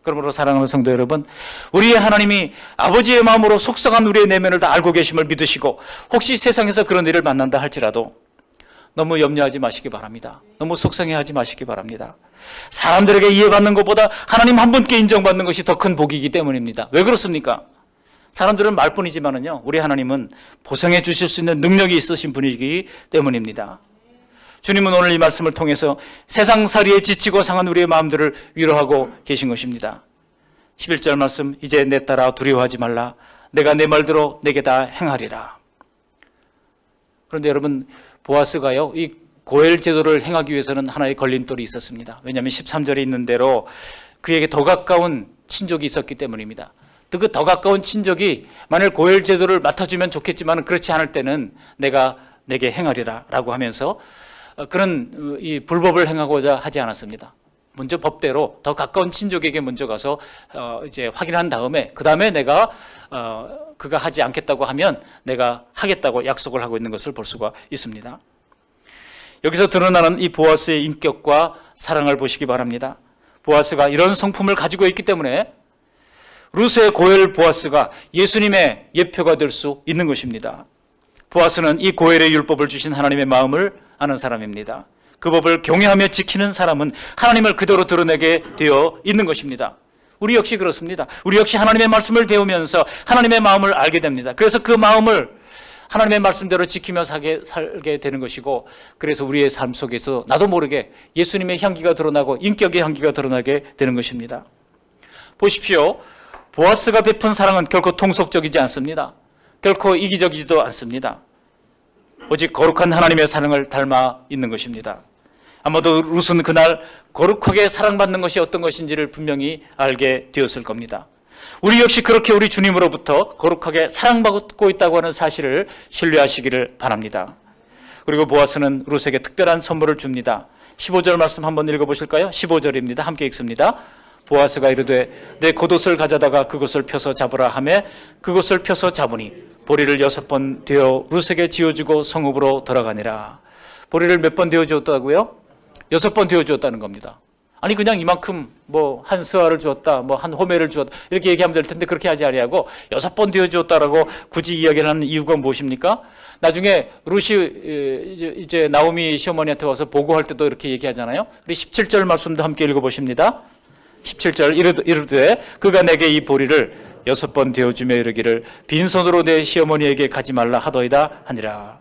그러므로 사랑하는 성도 여러분, 우리의 하나님이 아버지의 마음으로 속성한 우리의 내면을 다 알고 계심을 믿으시고, 혹시 세상에서 그런 일을 만난다 할지라도 너무 염려하지 마시기 바랍니다. 너무 속상해하지 마시기 바랍니다. 사람들에게 이해받는 것보다 하나님 한 분께 인정받는 것이 더 큰 복이기 때문입니다. 왜 그렇습니까? 사람들은 말뿐이지만은요, 우리 하나님은 보상해 주실 수 있는 능력이 있으신 분이기 때문입니다. 주님은 오늘 이 말씀을 통해서 세상살이에 지치고 상한 우리의 마음들을 위로하고 계신 것입니다. 11절 말씀, 이제 내 딸아 두려워하지 말라. 내가 내 말대로 내게 다 행하리라. 그런데 여러분, 보아스가요, 이 고엘 제도를 행하기 위해서는 하나의 걸림돌이 있었습니다. 왜냐하면 13절에 있는 대로 그에게 더 가까운 친족이 있었기 때문입니다. 그 더 가까운 친족이 만일 고엘 제도를 맡아주면 좋겠지만 그렇지 않을 때는 내가 내게 행하리라 라고 하면서 그런 이 불법을 행하고자 하지 않았습니다. 먼저 법대로 더 가까운 친족에게 먼저 가서 이제 확인한 다음에, 그 다음에 내가 그가 하지 않겠다고 하면 내가 하겠다고 약속을 하고 있는 것을 볼 수가 있습니다. 여기서 드러나는 이 보아스의 인격과 사랑을 보시기 바랍니다. 보아스가 이런 성품을 가지고 있기 때문에 룻의 고엘 보아스가 예수님의 예표가 될 수 있는 것입니다. 보아스는 이 고엘의 율법을 주신 하나님의 마음을 아는 사람입니다. 그 법을 경외하며 지키는 사람은 하나님을 그대로 드러내게 되어 있는 것입니다. 우리 역시 그렇습니다. 우리 역시 하나님의 말씀을 배우면서 하나님의 마음을 알게 됩니다. 그래서 그 마음을 하나님의 말씀대로 지키며 살게 되는 것이고, 그래서 우리의 삶 속에서 나도 모르게 예수님의 향기가 드러나고 인격의 향기가 드러나게 되는 것입니다. 보십시오. 보아스가 베푼 사랑은 결코 통속적이지 않습니다. 결코 이기적이지도 않습니다. 오직 거룩한 하나님의 사랑을 닮아 있는 것입니다. 아마도 룻은 그날 거룩하게 사랑받는 것이 어떤 것인지를 분명히 알게 되었을 겁니다. 우리 역시 그렇게 우리 주님으로부터 거룩하게 사랑받고 있다고 하는 사실을 신뢰하시기를 바랍니다. 그리고 보아스는 룻에게 특별한 선물을 줍니다. 15절 말씀 한번 읽어보실까요? 15절입니다. 함께 읽습니다. 보아스가 이르되 내 겉옷을 가져다가 그것을 펴서 잡으라 하매 그것을 펴서 잡으니 보리를 6번 되어 룻에게 지어주고 성읍으로 들어가니라. 보리를 몇 번 되어 주었다고요? 6번 되어 주었다는 겁니다. 아니 그냥 이만큼 뭐 한 스와를 주었다, 뭐 한 호메를 주었다 이렇게 얘기하면 될 텐데 그렇게 하지 아니하고 6번 되어 주었다라고 굳이 이야기를 하는 이유가 무엇입니까? 나중에 룻이 이제 나오미 시어머니한테 와서 보고할 때도 이렇게 얘기하잖아요. 우리 17절 말씀도 함께 읽어보십니다. 17절 이르되 그가 내게 이 보리를 6번 되어주며 이르기를 빈손으로 내 시어머니에게 가지 말라 하더이다 하니라.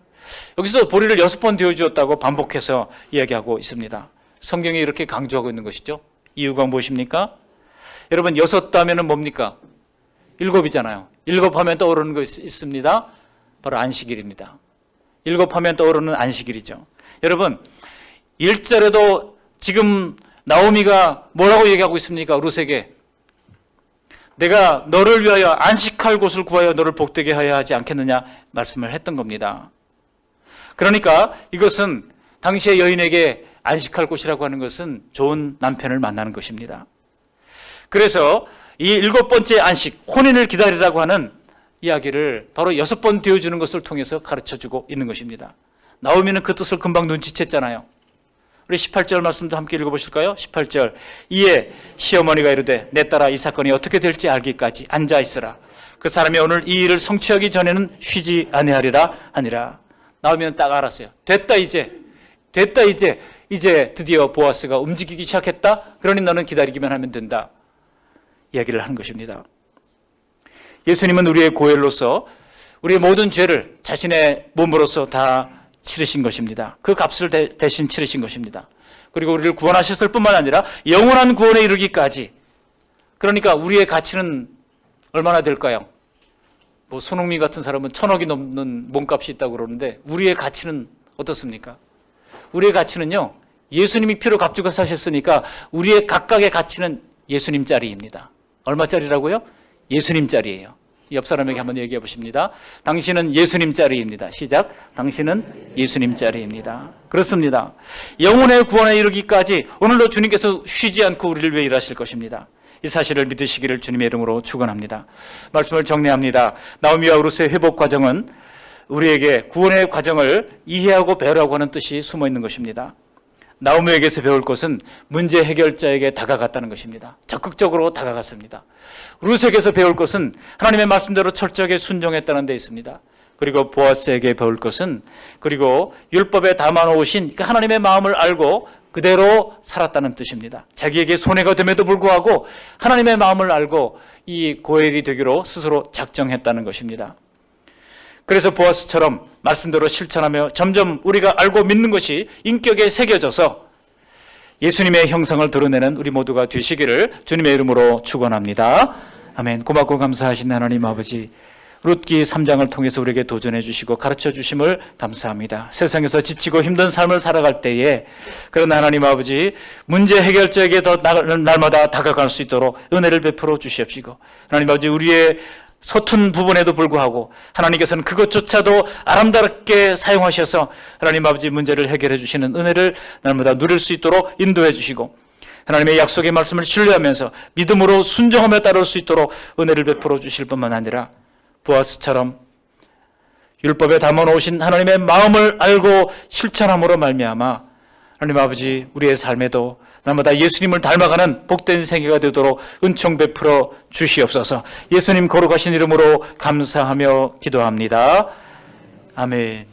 여기서 보리를 6번 되어주었다고 반복해서 이야기하고 있습니다. 성경이 이렇게 강조하고 있는 것이죠. 이유가 무엇입니까? 여러분 6 하면은 뭡니까? 7이잖아요. 7 하면 떠오르는 것이 있습니다. 바로 안식일입니다. 7 하면 떠오르는 안식일이죠. 여러분, 1절에도 지금 나오미가 뭐라고 얘기하고 있습니까? 룻에게 내가 너를 위하여 안식할 곳을 구하여 너를 복되게 하여야 하지 않겠느냐 말씀을 했던 겁니다. 그러니까 이것은 당시의 여인에게 안식할 곳이라고 하는 것은 좋은 남편을 만나는 것입니다. 그래서 이 7번째 안식, 혼인을 기다리라고 하는 이야기를 바로 6번 되어주는 것을 통해서 가르쳐주고 있는 것입니다. 나오미는 그 뜻을 금방 눈치챘잖아요. 우리 18절 말씀도 함께 읽어보실까요? 18절. 이에 시어머니가 이르되 내 딸아 이 사건이 어떻게 될지 알기까지 앉아있으라. 그 사람이 오늘 이 일을 성취하기 전에는 쉬지 아니하리라 하니라. 나오미는 딱 알았어요. 됐다 이제 드디어 보아스가 움직이기 시작했다. 그러니 너는 기다리기만 하면 된다. 이야기를 하는 것입니다. 예수님은 우리의 고혈로서 우리의 모든 죄를 자신의 몸으로서 다 치르신 것입니다. 그 값을 대신 치르신 것입니다. 그리고 우리를 구원하셨을 뿐만 아니라 영원한 구원에 이르기까지. 그러니까 우리의 가치는 얼마나 될까요? 뭐 손흥민 같은 사람은 1,000억이 넘는 몸값이 있다고 그러는데 우리의 가치는 어떻습니까? 우리의 가치는요, 예수님이 피로 값주고 사셨으니까 우리의 각각의 가치는 예수님짜리입니다. 얼마짜리라고요? 예수님짜리예요. 옆 사람에게 한번 얘기해 보십니다. 당신은 예수님짜리입니다. 시작. 당신은 예수님짜리입니다. 그렇습니다. 영혼의 구원에 이르기까지 오늘도 주님께서 쉬지 않고 우리를 위해 일하실 것입니다. 이 사실을 믿으시기를 주님의 이름으로 축원합니다. 말씀을 정리합니다. 나오미와 룻의 회복 과정은 우리에게 구원의 과정을 이해하고 배우라고 하는 뜻이 숨어 있는 것입니다. 나오미에게서 배울 것은 문제 해결자에게 다가갔다는 것입니다. 적극적으로 다가갔습니다. 룻에게서 배울 것은 하나님의 말씀대로 철저하게 순종했다는 데 있습니다. 그리고 보아스에게 배울 것은 그리고 율법에 담아놓으신 하나님의 마음을 알고 그대로 살았다는 뜻입니다. 자기에게 손해가 됨에도 불구하고 하나님의 마음을 알고 이 고엘이 되기로 스스로 작정했다는 것입니다. 그래서 보아스처럼 말씀대로 실천하며 점점 우리가 알고 믿는 것이 인격에 새겨져서 예수님의 형상을 드러내는 우리 모두가 되시기를 주님의 이름으로 축원합니다. 아멘. 고맙고 감사하신 하나님 아버지, 룻기 3장을 통해서 우리에게 도전해 주시고 가르쳐 주심을 감사합니다. 세상에서 지치고 힘든 삶을 살아갈 때에 그런 하나님 아버지, 문제 해결자에게 더 날마다 다가갈 수 있도록 은혜를 베풀어 주시옵시고, 하나님 아버지, 우리의 서툰 부분에도 불구하고 하나님께서는 그것조차도 아름답게 사용하셔서 하나님 아버지 문제를 해결해 주시는 은혜를 날마다 누릴 수 있도록 인도해 주시고, 하나님의 약속의 말씀을 신뢰하면서 믿음으로 순종하며 따를 수 있도록 은혜를 베풀어 주실 뿐만 아니라 보아스처럼 율법에 담아놓으신 하나님의 마음을 알고 실천함으로 말미암아 하나님 아버지, 우리의 삶에도 날마다 예수님을 닮아가는 복된 생애가 되도록 은총 베풀어 주시옵소서. 예수님 거룩하신 이름으로 감사하며 기도합니다. 아멘.